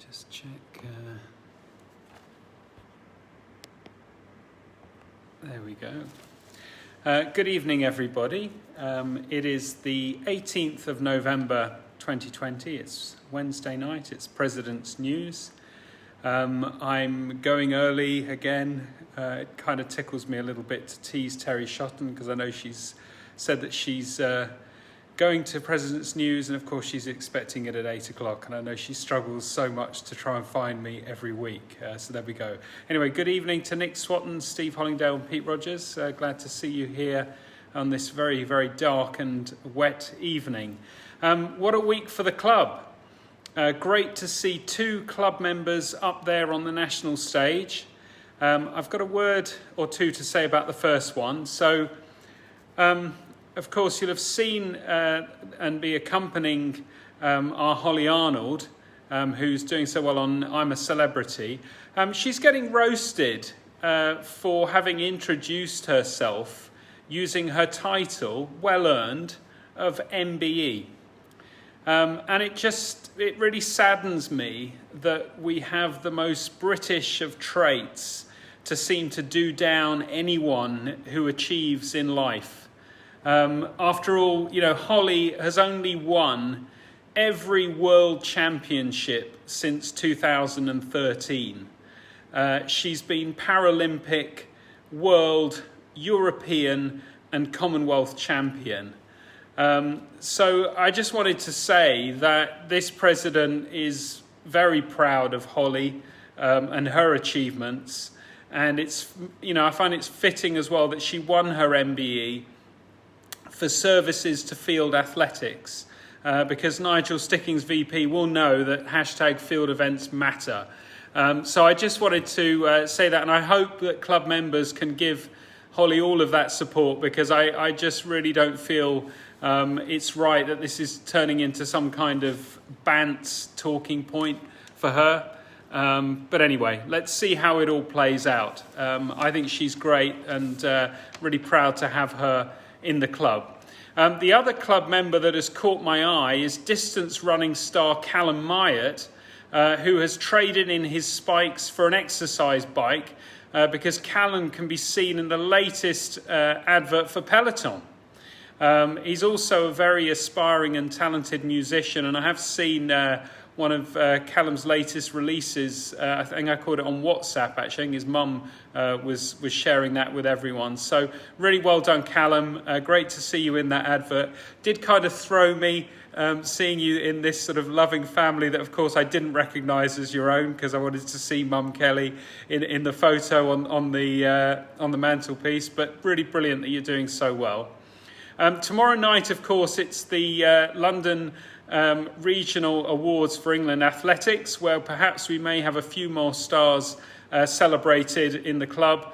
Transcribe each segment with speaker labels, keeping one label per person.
Speaker 1: Just check. There we go. Good evening, everybody. It is the 18th of November 2020. It's Wednesday night. It's President's News. I'm going early again. It kind of tickles me a little bit to tease Terry Shotton because I know she's said that she's going to President's News, and of course she's expecting it at 8 o'clock, and I know she struggles so much to try and find me every week. So there we go. Anyway, good evening to Nick Swatton, Steve Hollingdale and Pete Rogers. Glad to see you here on this very, very dark and wet evening. What a week for the club. Great to see two club members up there on the national stage. I've got a word or two to say about the first one. So, of course, you'll have seen and be accompanying our Hollie Arnold, who's doing so well on I'm a Celebrity. She's getting roasted for having introduced herself using her title, well earned, of MBE. And it really saddens me that we have the most British of traits to seem to do down anyone who achieves in life. After all, Hollie has only won every world championship since 2013. She's been Paralympic, world, European and Commonwealth champion. So I just wanted to say that this president is very proud of Hollie and her achievements. And it's, I find it's fitting as well that she won her MBE for services to field athletics, because Nigel Stickings VP will know that hashtag field events matter. So I just wanted to say that, and I hope that club members can give Hollie all of that support, because I just really don't feel it's right that this is turning into some kind of bants talking point for her. But anyway, let's see how it all plays out. I think she's great and really proud to have her in the club. The other club member that has caught my eye is distance running star Callum Myatt, who has traded in his spikes for an exercise bike because Callum can be seen in the latest advert for Peloton. He's also a very aspiring and talented musician, and I have seen one of Callum's latest releases. I think I caught it on WhatsApp, actually. I think his mum was sharing that with everyone. So really well done, Callum. Great to see you in that advert. Did kind of throw me seeing you in this sort of loving family that, of course, I didn't recognise as your own, because I wanted to see Mum Kelly in the photo on the mantelpiece. But really brilliant that you're doing so well. Tomorrow night, of course, it's the London Regional Awards for England Athletics, where perhaps we may have a few more stars celebrated in the club.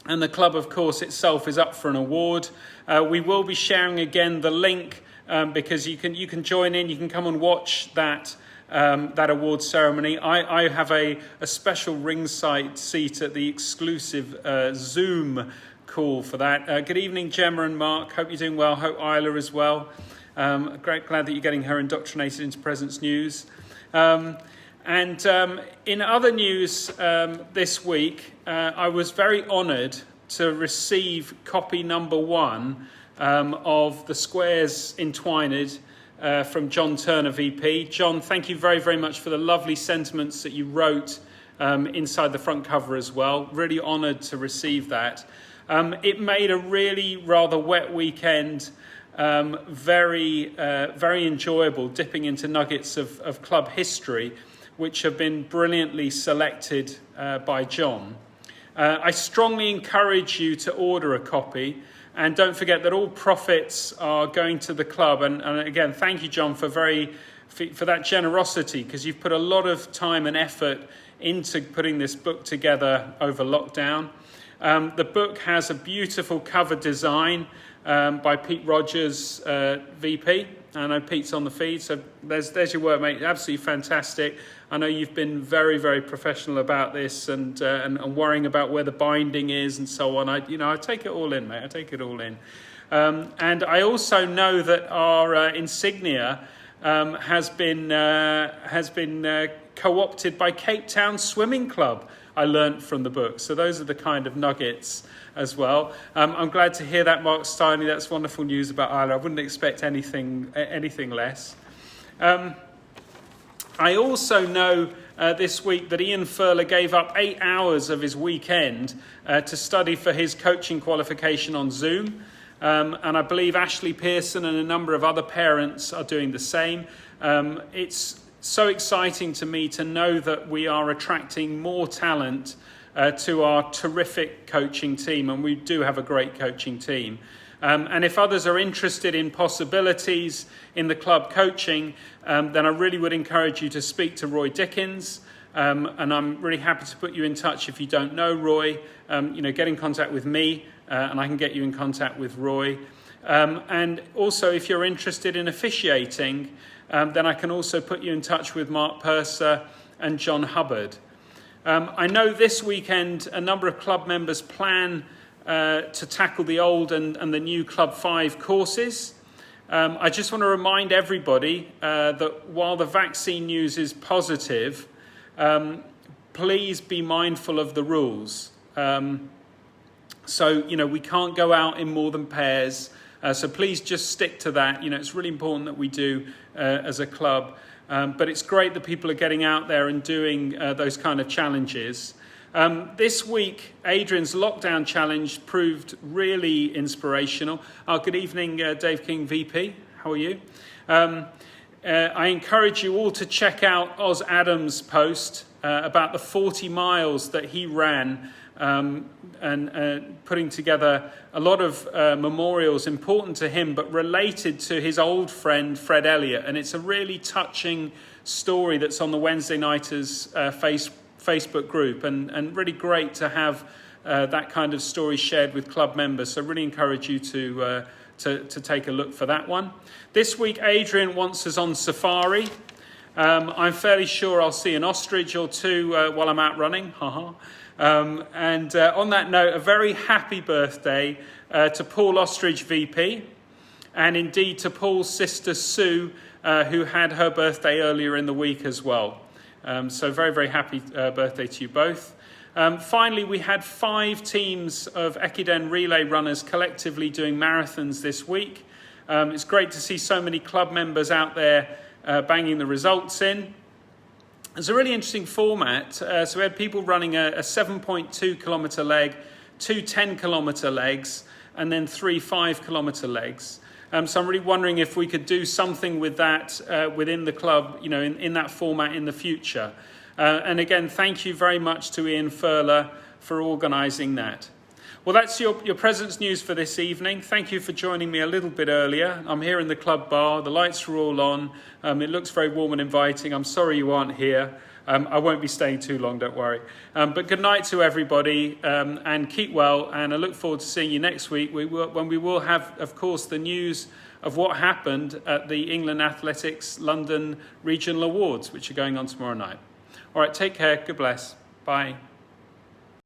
Speaker 1: And the club, of course, itself is up for an award. We will be sharing again the link because you can join in. You can come and watch that award ceremony. I have a special ringside seat at the exclusive Zoom call for that. Good evening, Gemma and Mark. Hope you're doing well. Hope Isla as well. Glad that you're getting her indoctrinated into President's News. And in other news this week, I was very honoured to receive copy number 1 of The Squares Entwined from John Turner VP. John, thank you very, very much for the lovely sentiments that you wrote inside the front cover as well. Really honoured to receive that. It made a really rather wet weekend very enjoyable, dipping into nuggets of club history, which have been brilliantly selected by John. I strongly encourage you to order a copy, and don't forget that all profits are going to the club. And again, thank you, John, for that generosity, because you've put a lot of time and effort into putting this book together over lockdown. The book has a beautiful cover design by Pete Rogers, VP. I know Pete's on the feed, so there's your work, mate. Absolutely fantastic. I know you've been very, very professional about this and worrying about where the binding is and so on. I take it all in, mate. I take it all in. And I also know that our insignia has been co-opted by Cape Town Swimming Club, I learnt from the book. So those are the kind of nuggets as well. I'm glad to hear that, Mark Steiner. That's wonderful news about Ireland. I wouldn't expect anything less. I also know this week that Ian Furler gave up 8 hours of his weekend to study for his coaching qualification on Zoom. And I believe Ashley Pearson and a number of other parents are doing the same. It's so exciting to me to know that we are attracting more talent to our terrific coaching team, and we do have a great coaching team. And if others are interested in possibilities in the club coaching, then I really would encourage you to speak to Roy Dickens. And I'm really happy to put you in touch if you don't know Roy. Get in contact with me, and I can get you in contact with Roy. And also, if you're interested in officiating, then I can also put you in touch with Mark Purser and John Hubbard. I know this weekend a number of club members plan to tackle the old and the new Club 5 courses. I just want to remind everybody that while the vaccine news is positive, please be mindful of the rules. So, we can't go out in more than pairs. So please just stick to that. It's really important that we do as a club. But it's great that people are getting out there and doing those kind of challenges. This week, Adrian's lockdown challenge proved really inspirational. Good evening, Dave King, VP. How are you? I encourage you all to check out Oz Adams' post about the 40 miles that he ran and putting together a lot of memorials important to him, but related to his old friend, Fred Elliott. And it's a really touching story that's on the Wednesday Nighters Facebook group, and really great to have that kind of story shared with club members. So really encourage you to take a look for that one. This week, Adrian wants us on safari. I'm fairly sure I'll see an ostrich or two while I'm out running. And on that note, a very happy birthday to Paul Ostrich VP, and indeed to Paul's sister Sue, who had her birthday earlier in the week as well. So very, very happy birthday to you both. Finally, we had 5 teams of Ekiden relay runners collectively doing marathons this week. It's great to see so many club members out there banging the results in. It's a really interesting format. So we had people running a 7.2 kilometre leg, 2 10-kilometre legs, and then 3 5-kilometre legs. So I'm really wondering if we could do something with that within the club, in that format in the future. And again, thank you very much to Ian Furler for organising that. Well, that's your presence news for this evening. Thank you for joining me a little bit earlier. I'm here in the club bar. The lights are all on. It looks very warm and inviting. I'm sorry you aren't here. I won't be staying too long, don't worry. But good night to everybody, and keep well. And I look forward to seeing you next week when we will have, of course, the news of what happened at the England Athletics London Regional Awards, which are going on tomorrow night. All right, take care. God bless. Bye.